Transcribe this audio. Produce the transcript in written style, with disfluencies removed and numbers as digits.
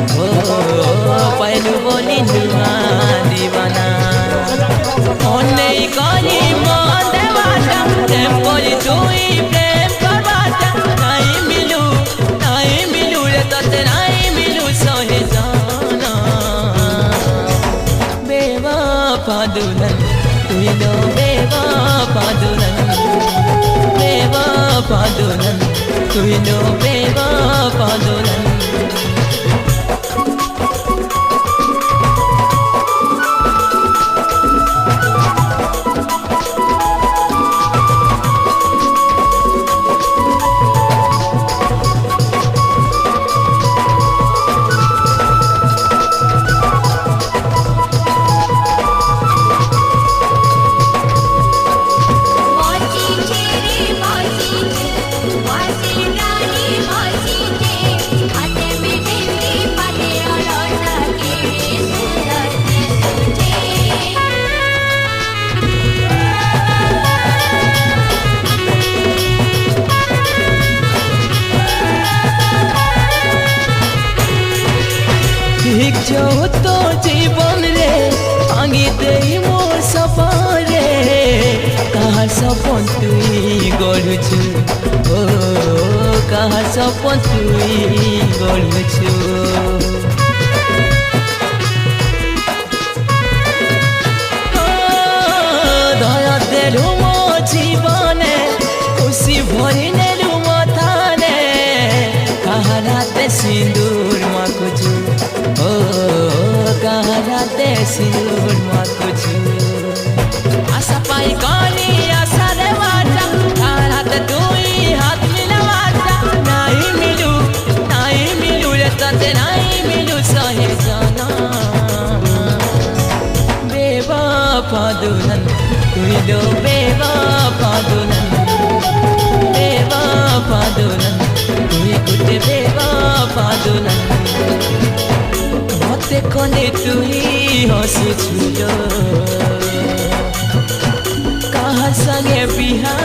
ओ पहलू बोली नुआ दीवाना ओने करी मन देवाटा प्रेम करी तुई प्रेम करवाटा नहीं मिलू रे तते नहीं मिलू सहे जाना बेवफा दुल्हन तुई लो बेवफा दुल्हन तुई लो बेवफा दुल्हन जो तो जीवन रे भांगी दे मोर सपन रे कहा सपन तुई गढ़ुछु ओ कहा सपन तुई गढ़ुछु दया देलु मो जीवने खुशी भरी नेलु मो थाने कहा राते सिंदूर माखुछु ओ कहा राते सिंदूर माखुछु आशा पाई गली आशा रे बाटा हाथ दुई हाथ मिलवाटा नहीं मिलू रे तते नहीं मिलू सहे जाना बेवफा दुल्हन तुई लो बेवफा दुल्हन तुई कुटे बेवफा दुल्हन मते कने तुई हंसुछु कहा संगे बिहा